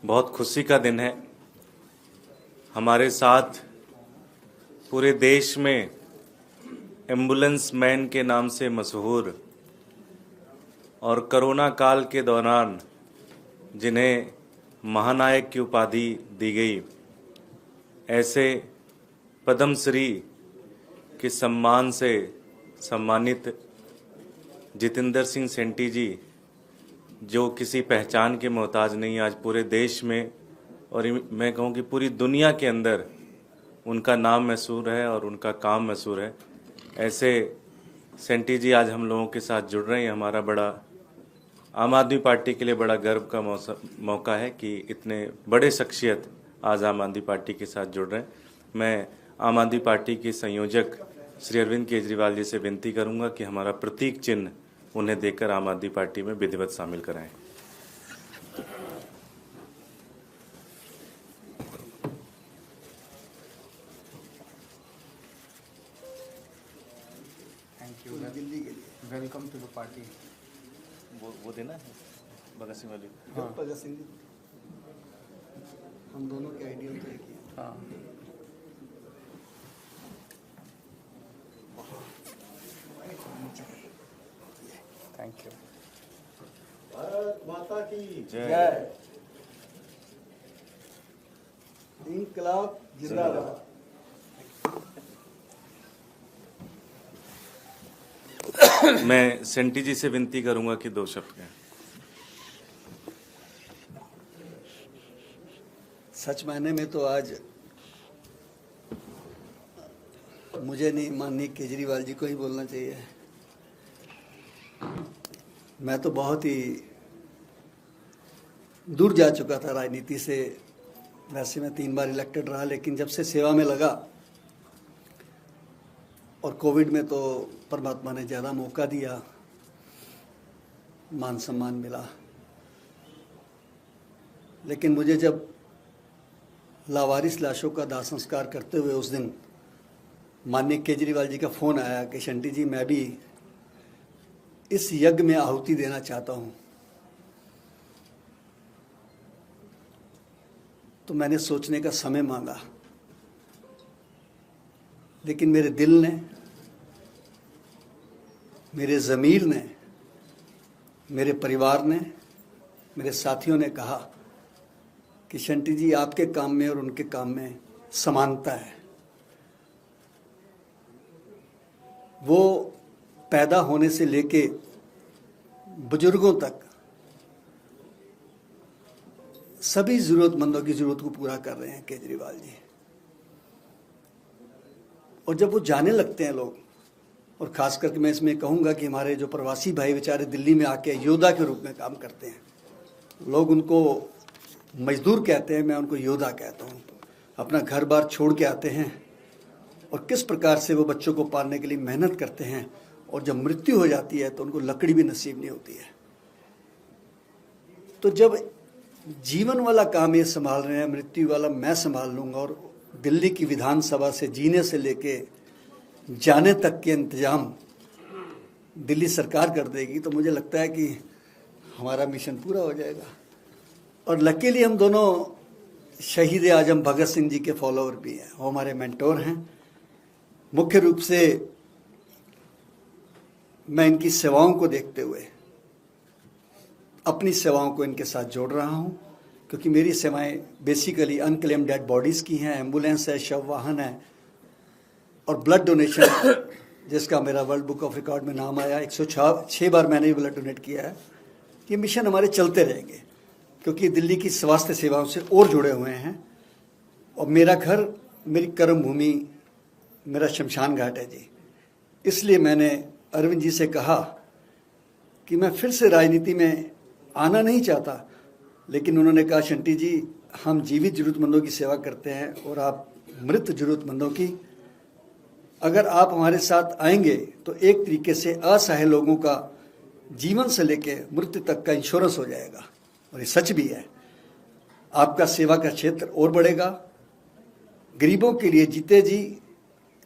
बहुत खुशी का दिन है। हमारे साथ पूरे देश में एम्बुलेंस मैन के नाम से मशहूर और कोरोना काल के दौरान जिन्हें महानायक की उपाधि दी गई, ऐसे पद्मश्री के सम्मान से सम्मानित जितेंद्र सिंह सेंटी जी, जो किसी पहचान के मोहताज नहीं, आज पूरे देश में और मैं कहूँ कि पूरी दुनिया के अंदर उनका नाम मशहूर है और उनका काम मशहूर है। ऐसे सेंटी जी आज हम लोगों के साथ जुड़ रहे हैं। हमारा बड़ा आम आदमी पार्टी के लिए बड़ा गर्व का मौका है कि इतने बड़े शख्सियत आज आम आदमी पार्टी के साथ जुड़ रहे हैं। मैं आम आदमी पार्टी के संयोजक श्री अरविंद केजरीवाल जी से विनती करूंगा कि हमारा प्रतीक चिन्ह उन्हें देकर आम आदमी पार्टी में विधिवत शामिल कराएं। Thank you. दिल्ली के लिए वेलकम टू द पार्टी। वो देना भगत सिंह वाली। हाँ, भगत सिंह जी, हम दोनों के आइडियल तो एक ही है। हाँ, थैंक यू। भारत माता की जय। इंकलाब जिंदाबाद। मैं सेंटी जी से विनती करूंगा कि 2 शब्द कहें। सच मायने में तो आज मुझे नहीं, माननीय केजरीवाल जी को ही बोलना चाहिए। मैं तो बहुत ही दूर जा चुका था राजनीति से। वैसे मैं 3 बार इलेक्टेड रहा, लेकिन जब से सेवा में लगा और कोविड में तो परमात्मा ने ज़्यादा मौका दिया, मान सम्मान मिला। लेकिन मुझे जब लावारिस लाशों का दाह संस्कार करते हुए उस दिन माननीय केजरीवाल जी का फ़ोन आया कि शंटी जी, मैं भी इस यज्ञ में आहुति देना चाहता हूं, तो मैंने सोचने का समय मांगा। लेकिन मेरे दिल ने, मेरे ज़मीर ने, मेरे परिवार ने, मेरे साथियों ने कहा कि शंटी जी, आपके काम में और उनके काम में समानता है। वो पैदा होने से लेके बुजुर्गों तक सभी ज़रूरतमंदों की ज़रूरत को पूरा कर रहे हैं केजरीवाल जी। और जब वो जाने लगते हैं लोग, और ख़ास करके मैं इसमें कहूँगा कि हमारे जो प्रवासी भाई बेचारे दिल्ली में आके योद्धा के रूप में काम करते हैं, लोग उनको मजदूर कहते हैं, मैं उनको योद्धा कहता हूँ। अपना घर बार छोड़ के आते हैं और किस प्रकार से वो बच्चों को पालने के लिए मेहनत करते हैं, और जब मृत्यु हो जाती है तो उनको लकड़ी भी नसीब नहीं होती है। तो जब जीवन वाला काम ये संभाल रहे हैं, मृत्यु वाला मैं संभाल लूँगा, और दिल्ली की विधानसभा से जीने से लेके जाने तक के इंतजाम दिल्ली सरकार कर देगी, तो मुझे लगता है कि हमारा मिशन पूरा हो जाएगा। और लकीली हम दोनों शहीद आजम भगत सिंह जी के फॉलोअर भी हैं, वो हमारे मेंटोर हैं। मुख्य रूप से मैं इनकी सेवाओं को देखते हुए अपनी सेवाओं को इनके साथ जोड़ रहा हूं, क्योंकि मेरी सेवाएं बेसिकली अनक्लेम्ड डेड बॉडीज़ की हैं, एम्बुलेंस है, शव वाहन है, और ब्लड डोनेशन, जिसका मेरा वर्ल्ड बुक ऑफ रिकॉर्ड में नाम आया। 106 बार मैंने भी ब्लड डोनेट किया है। ये मिशन हमारे चलते रहेंगे, क्योंकि दिल्ली की स्वास्थ्य सेवाओं से और जुड़े हुए हैं। और मेरा घर, मेरी कर्म भूमि, मेरा शमशान घाट है जी। इसलिए मैंने अरविंद जी से कहा कि मैं फिर से राजनीति में आना नहीं चाहता, लेकिन उन्होंने कहा, शंटी जी, हम जीवित ज़रूरतमंदों की सेवा करते हैं और आप मृत ज़रूरतमंदों की। अगर आप हमारे साथ आएंगे तो एक तरीके से असहाय लोगों का जीवन से लेके मृत्यु तक का इंश्योरेंस हो जाएगा। और ये सच भी है। आपका सेवा का क्षेत्र और बढ़ेगा। गरीबों के लिए जीते जी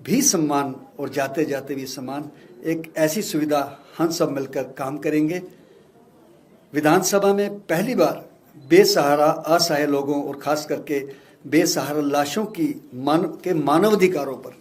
भी सम्मान और जाते जाते भी सम्मान, एक ऐसी सुविधा हम सब मिलकर काम करेंगे। विधानसभा में पहली बार बेसहारा असहाय लोगों और खास करके बेसहारा लाशों की मानवाधिकारों पर,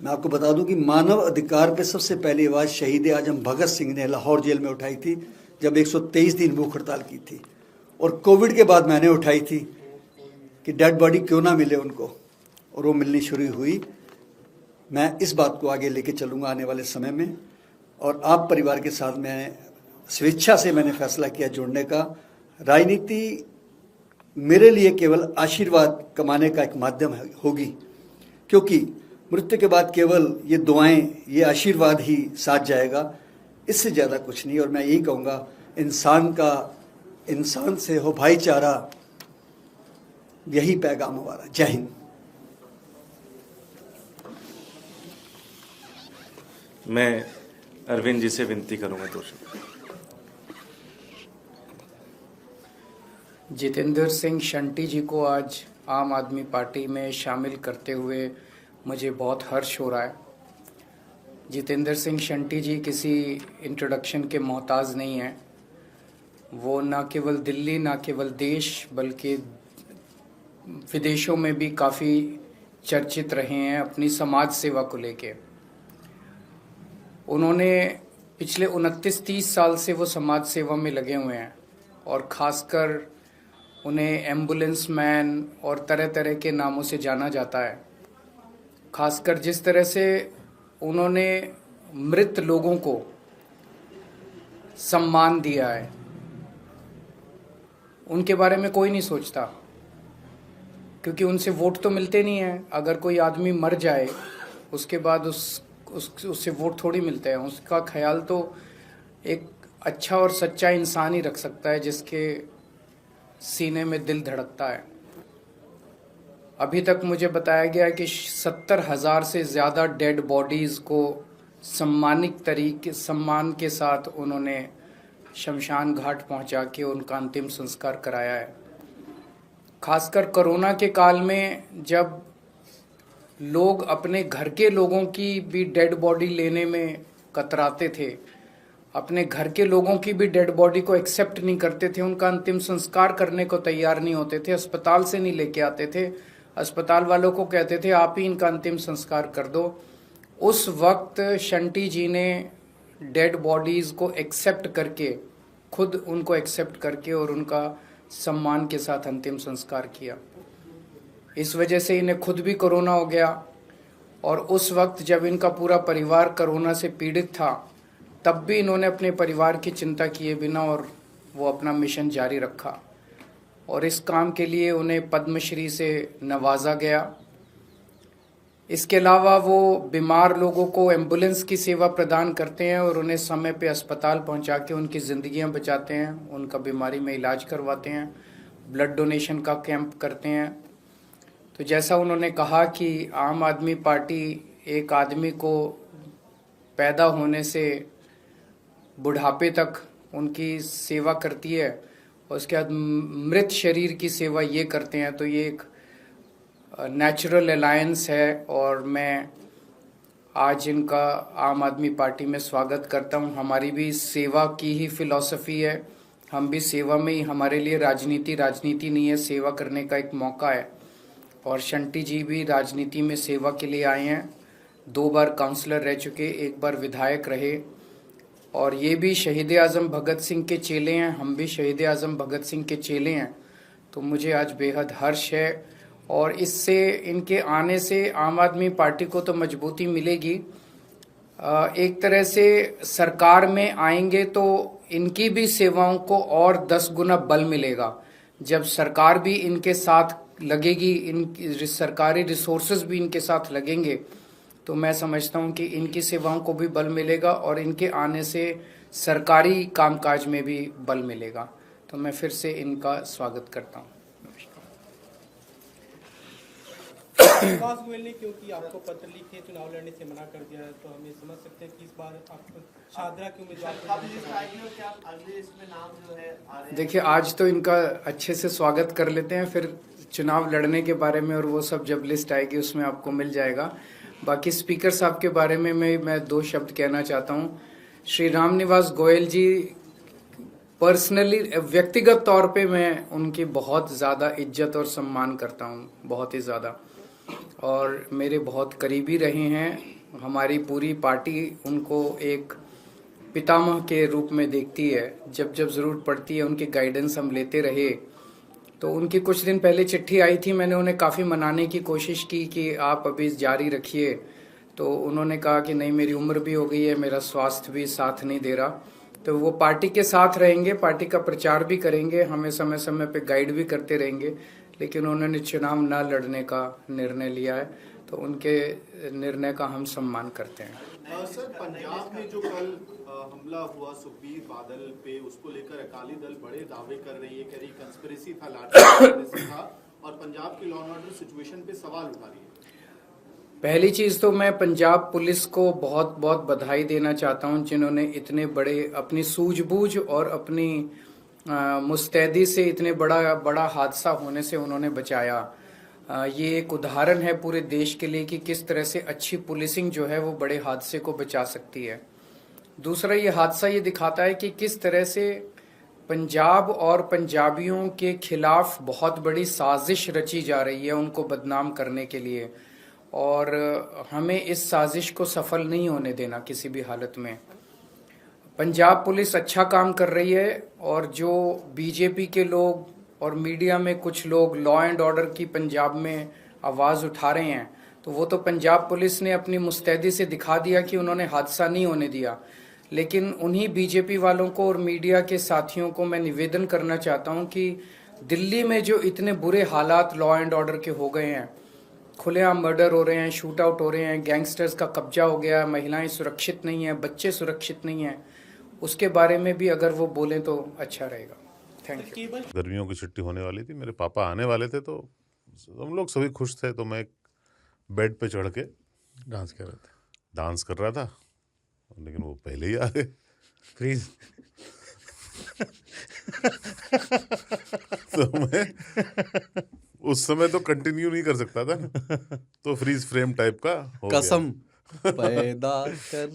मैं आपको बता दूं कि मानव अधिकार पे सबसे पहली आवाज़ शहीद आजम भगत सिंह ने लाहौर जेल में उठाई थी जब 123 दिन भूख हड़ताल की थी, और कोविड के बाद मैंने उठाई थी कि डेड बॉडी क्यों ना मिले उनको, और वो मिलनी शुरू हुई। मैं इस बात को आगे लेके चलूँगा आने वाले समय में, और आप परिवार के साथ मैं स्वेच्छा से मैंने फैसला किया जुड़ने का। राजनीति मेरे लिए केवल आशीर्वाद कमाने का एक माध्यम होगी, क्योंकि मृत्यु के बाद केवल ये दुआएं, ये आशीर्वाद ही साथ जाएगा, इससे ज़्यादा कुछ नहीं। और मैं यही कहूँगा, इंसान से हो भाईचारा, यही पैगाम हमारा। जय हिंद। मैं अरविंद जी से विनती करूंगा दो शब्द। जितेंद्र सिंह शंटी जी को आज आम आदमी पार्टी में शामिल करते हुए मुझे बहुत हर्ष हो रहा है। जितेंद्र सिंह शंटी जी किसी इंट्रोडक्शन के मोहताज नहीं हैं। वो न केवल दिल्ली, न केवल देश, बल्कि विदेशों में भी काफ़ी चर्चित रहे हैं अपनी समाज सेवा को लेके। उन्होंने पिछले 29-30 साल से वो समाज सेवा में लगे हुए हैं, और ख़ासकर उन्हें एम्बुलेंस मैन और तरह तरह के नामों से जाना जाता है। खासकर जिस तरह से उन्होंने मृत लोगों को सम्मान दिया है, उनके बारे में कोई नहीं सोचता, क्योंकि उनसे वोट तो मिलते नहीं हैं। अगर कोई आदमी मर जाए उसके बाद उससे वोट थोड़ी मिलते हैं। उसका ख्याल तो एक अच्छा और सच्चा इंसान ही रख सकता है जिसके सीने में दिल धड़कता है। अभी तक मुझे बताया गया है कि 70,000 से ज़्यादा डेड बॉडीज़ को सम्मान के साथ उन्होंने शमशान घाट पहुंचा के उनका अंतिम संस्कार कराया है। खासकर कोरोना के काल में जब लोग अपने घर के लोगों की भी डेड बॉडी लेने में कतराते थे, अपने घर के लोगों की भी डेड बॉडी को एक्सेप्ट नहीं करते थे, उनका अंतिम संस्कार करने को तैयार नहीं होते थे, अस्पताल से नहीं लेके आते थे, अस्पताल वालों को कहते थे आप ही इनका अंतिम संस्कार कर दो। उस वक्त शंटी जी ने डेड बॉडीज़ को एक्सेप्ट करके, खुद उनको एक्सेप्ट करके और उनका सम्मान के साथ अंतिम संस्कार किया। इस वजह से इन्हें खुद भी कोरोना हो गया, और उस वक्त जब इनका पूरा परिवार कोरोना से पीड़ित था, तब भी इन्होंने अपने परिवार की चिंता किए बिना और वो अपना मिशन जारी रखा, और इस काम के लिए उन्हें पद्मश्री से नवाजा गया। इसके अलावा वो बीमार लोगों को एम्बुलेंस की सेवा प्रदान करते हैं और उन्हें समय पे अस्पताल पहुंचा के उनकी ज़िंदगियां बचाते हैं, उनका बीमारी में इलाज करवाते हैं, ब्लड डोनेशन का कैंप करते हैं। तो जैसा उन्होंने कहा कि आम आदमी पार्टी एक आदमी को पैदा होने से बुढ़ापे तक उनकी सेवा करती है, और उसके बाद मृत शरीर की सेवा ये करते हैं, तो ये एक नेचुरल अलायंस है। और मैं आज इनका आम आदमी पार्टी में स्वागत करता हूँ। हमारी भी सेवा की ही फिलॉसफी है, हम भी सेवा में ही, हमारे लिए राजनीति नहीं है, सेवा करने का एक मौका है। और शंटी जी भी राजनीति में सेवा के लिए आए हैं, 2 बार काउंसलर रह चुके, 1 बार विधायक रहे, और ये भी शहीद आज़म भगत सिंह के चेले हैं, हम भी शहीद आज़म भगत सिंह के चेले हैं। तो मुझे आज बेहद हर्ष है, और इससे, इनके आने से आम आदमी पार्टी को तो मजबूती मिलेगी। एक तरह से सरकार में आएंगे तो इनकी भी सेवाओं को और 10 गुना बल मिलेगा। जब सरकार भी इनके साथ लगेगी, इन सरकारी रिसोर्सेज भी इनके साथ लगेंगे, तो मैं समझता हूं कि इनकी सेवाओं को भी बल मिलेगा और इनके आने से सरकारी कामकाज में भी बल मिलेगा। तो मैं फिर से इनका स्वागत करता हूं। विकास गोयल ने क्योंकि आपको पत्र लिखे चुनाव लड़ने से मना कर दिया है, तो हमें समझ सकते हैं कि इस बार आपको शादरा के उम्मीदवार। देखिए, आज तो इनका अच्छे से स्वागत कर लेते हैं, फिर चुनाव लड़ने के बारे में और वो सब जब लिस्ट आएगी उसमें आपको मिल जाएगा। बाकी स्पीकर साहब के बारे में मैं 2 शब्द कहना चाहता हूँ। श्री रामनिवास गोयल जी पर्सनली व्यक्तिगत तौर पे मैं उनकी बहुत ज़्यादा इज्जत और सम्मान करता हूँ, बहुत ही ज़्यादा, और मेरे बहुत करीबी रहे हैं। हमारी पूरी पार्टी उनको एक पितामह के रूप में देखती है। जब जब ज़रूरत पड़ती है उनकी गाइडेंस हम लेते रहे। तो उनकी कुछ दिन पहले चिट्ठी आई थी, मैंने उन्हें काफ़ी मनाने की कोशिश की कि आप अभी जारी रखिए, तो उन्होंने कहा कि नहीं, मेरी उम्र भी हो गई है, मेरा स्वास्थ्य भी साथ नहीं दे रहा। तो वो पार्टी के साथ रहेंगे, पार्टी का प्रचार भी करेंगे, हमें समय समय पे गाइड भी करते रहेंगे, लेकिन उन्होंने चुनाव न लड़ने का निर्णय लिया है, तो उनके निर्णय का हम सम्मान करते हैं। सर, पंजाब में जो कल हमला हुआ सुखबीर बादल पे, उसको लेकर अकाली दल बड़े दावे कर रही है, कह रही कंस्पिरेसी था, लाठी था, और पंजाब की लॉ एंड ऑर्डर सिचुएशन पे सवाल उठा रही है। पहली चीज तो मैं पंजाब पुलिस को बहुत बहुत बधाई देना चाहता हूं, जिन्होंने इतने बड़े अपनी सूझबूझ और अपनी मुस्तैदी से इतने बड़ा हादसा होने से उन्होंने बचाया। ये एक उदाहरण है पूरे देश के लिए कि किस तरह से अच्छी पुलिसिंग जो है वो बड़े हादसे को बचा सकती है। दूसरा, ये हादसा ये दिखाता है कि किस तरह से पंजाब और पंजाबियों के खिलाफ बहुत बड़ी साजिश रची जा रही है उनको बदनाम करने के लिए, और हमें इस साजिश को सफल नहीं होने देना किसी भी हालत में। पंजाब पुलिस अच्छा काम कर रही है, और जो बीजेपी के लोग और मीडिया में कुछ लोग लॉ एंड ऑर्डर की पंजाब में आवाज़ उठा रहे हैं, तो वो तो पंजाब पुलिस ने अपनी मुस्तैदी से दिखा दिया कि उन्होंने हादसा नहीं होने दिया। लेकिन उन्हीं बीजेपी वालों को और मीडिया के साथियों को मैं निवेदन करना चाहता हूं कि दिल्ली में जो इतने बुरे हालात लॉ एंड ऑर्डर के हो गए हैं, खुलेआम मर्डर हो रहे हैं, शूट आउट हो रहे हैं, गैंगस्टर्स का कब्जा हो गया, महिलाएं सुरक्षित नहीं हैं, बच्चे सुरक्षित नहीं हैं, उसके बारे में भी अगर वो बोलें तो अच्छा रहेगा। Thank you. गर्मियों की छुट्टी होने वाली थी, मेरे पापा आने वाले थे, तो हम लोग सभी खुश थे। तो मैं एक बेड पे चढ़ के डांस कर रहा था, लेकिन वो पहले ही आ गए। फ्रीज। तो मैं उस समय तो कंटिन्यू नहीं कर सकता था ना, तो फ्रीज फ्रेम टाइप का हो गया। कसम पैदा कर